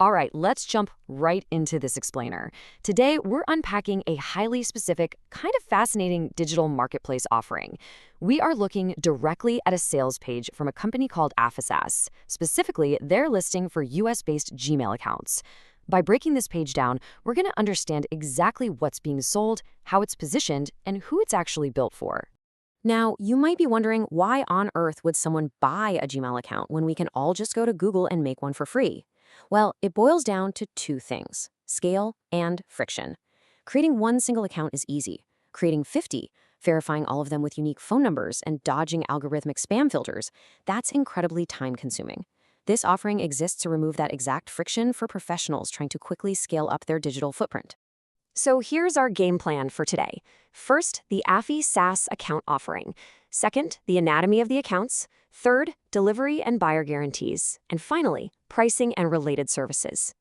All right, let's jump right into this explainer. Today, we're unpacking a highly specific, kind of fascinating digital marketplace offering. We are looking directly at a sales page from a company called AffiSaaS, specifically their listing for US-based Gmail accounts. By breaking this page down, we're going to understand exactly what's being sold, how it's positioned, and who it's actually built for. Now, you might be wondering, why on earth would someone buy a Gmail account when we can all just go to Google and make one for free? Well, it boils down to two things: scale and friction. Creating one single account is easy. Creating 50, verifying all of them with unique phone numbers, and dodging algorithmic spam filters, that's incredibly time-consuming. This offering exists to remove that exact friction for professionals trying to quickly scale up their digital footprint. So here's our game plan for today. First, the AffiSaaS account offering. Second, the anatomy of the accounts. Third, delivery and buyer guarantees. And finally, pricing and related services.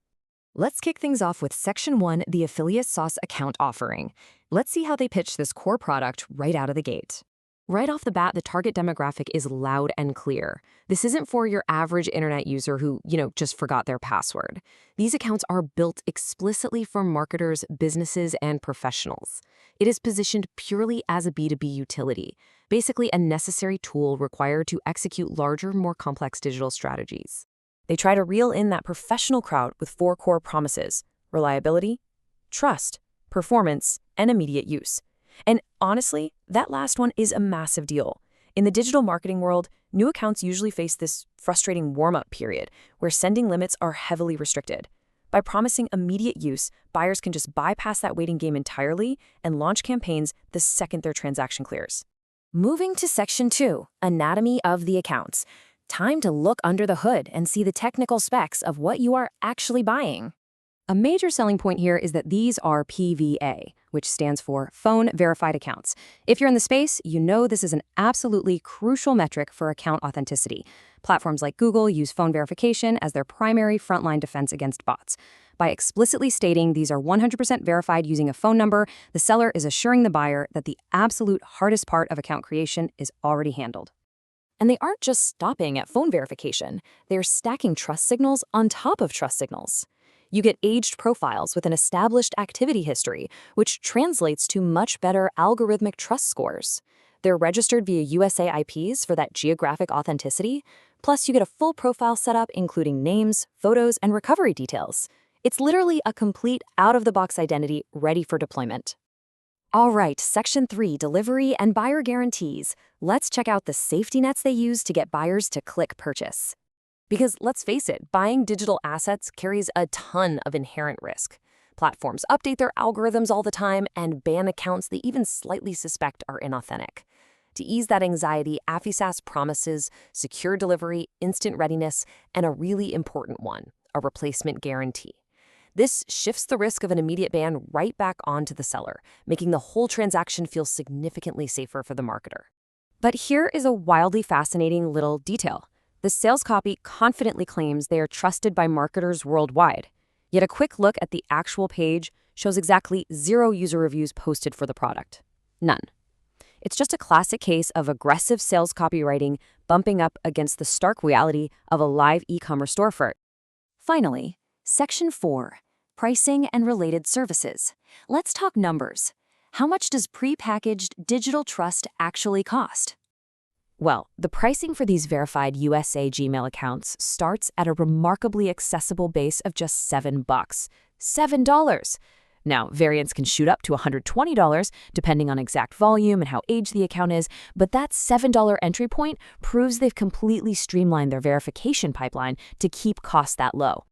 Let's kick things off with Section 1, the Affiliate Sauce account offering. Let's see how they pitch this core product right out of the gate. Right off the bat, the target demographic is loud and clear. This isn't for your average internet user who, just forgot their password. These accounts are built explicitly for marketers, businesses, and professionals. It is positioned purely as a B2B utility, basically a necessary tool required to execute larger, more complex digital strategies. They try to reel in that professional crowd with four core promises: reliability, trust, performance, and immediate use. And honestly, that last one is a massive deal. In the digital marketing world, new accounts usually face this frustrating warm-up period where sending limits are heavily restricted. By promising immediate use, buyers can just bypass that waiting game entirely and launch campaigns the second their transaction clears. Moving to Section 2, Anatomy of the Accounts. Time to look under the hood and see the technical specs of what you are actually buying. A major selling point here is that these are PVA, which stands for Phone Verified Accounts. If you're in the space, you know this is an absolutely crucial metric for account authenticity. Platforms like Google use phone verification as their primary frontline defense against bots. By explicitly stating these are 100% verified using a phone number, the seller is assuring the buyer that the absolute hardest part of account creation is already handled. And they aren't just stopping at phone verification. They're stacking trust signals on top of trust signals. You get aged profiles with an established activity history, which translates to much better algorithmic trust scores. They're registered via USA IPs for that geographic authenticity. Plus, you get a full profile setup including names, photos, and recovery details. It's literally a complete out-of-the-box identity ready for deployment. All right, Section 3, Delivery and Buyer Guarantees. Let's check out the safety nets they use to get buyers to click purchase. Because let's face it, buying digital assets carries a ton of inherent risk. Platforms update their algorithms all the time and ban accounts they even slightly suspect are inauthentic. To ease that anxiety, AffiSaaS promises secure delivery, instant readiness, and a really important one: a replacement guarantee. This shifts the risk of an immediate ban right back onto the seller, making the whole transaction feel significantly safer for the marketer. But here is a wildly fascinating little detail. The sales copy confidently claims they are trusted by marketers worldwide. Yet a quick look at the actual page shows exactly 0 user reviews posted for the product. None. It's just a classic case of aggressive sales copywriting bumping up against the stark reality of a live e-commerce storefront. Finally, Section 4, Pricing and Related Services. Let's talk numbers. How much does pre-packaged digital trust actually cost? Well, the pricing for these verified USA Gmail accounts starts at a remarkably accessible base of just $7. $7! Now, variants can shoot up to $120 depending on exact volume and how aged the account is, but that $7 entry point proves they've completely streamlined their verification pipeline to keep costs that low.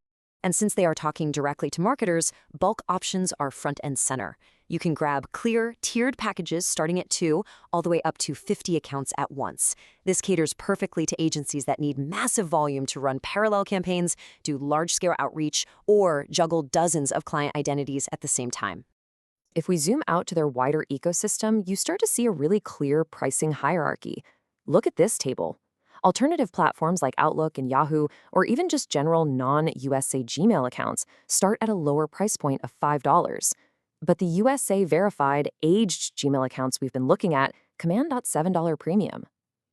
And since they are talking directly to marketers, bulk options are front and center. You can grab clear, tiered packages starting at 2, all the way up to 50 accounts at once. This caters perfectly to agencies that need massive volume to run parallel campaigns, do large-scale outreach, or juggle dozens of client identities at the same time. If we zoom out to their wider ecosystem, you start to see a really clear pricing hierarchy. Look at this table. Alternative platforms like Outlook and Yahoo, or even just general non-USA Gmail accounts, start at a lower price point of $5. But the USA-verified, aged Gmail accounts we've been looking at command that $7 premium.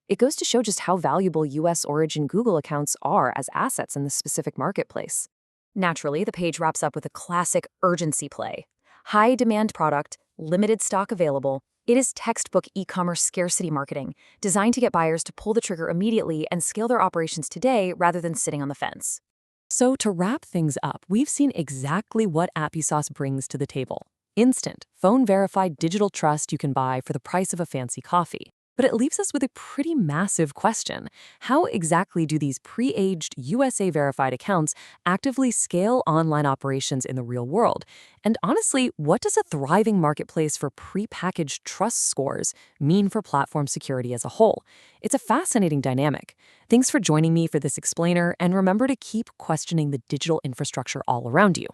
It goes to show just how valuable US-origin Google accounts are as assets in this specific marketplace. Naturally, the page wraps up with a classic urgency play. High demand product, limited stock available. It is textbook e-commerce scarcity marketing, designed to get buyers to pull the trigger immediately and scale their operations today rather than sitting on the fence. So to wrap things up, we've seen exactly what AffiSaaS brings to the table. Instant, phone-verified digital trust you can buy for the price of a fancy coffee. But it leaves us with a pretty massive question. How exactly do these pre-aged USA-verified accounts actively scale online operations in the real world? And honestly, what does a thriving marketplace for pre-packaged trust scores mean for platform security as a whole? It's a fascinating dynamic. Thanks for joining me for this explainer, and remember to keep questioning the digital infrastructure all around you.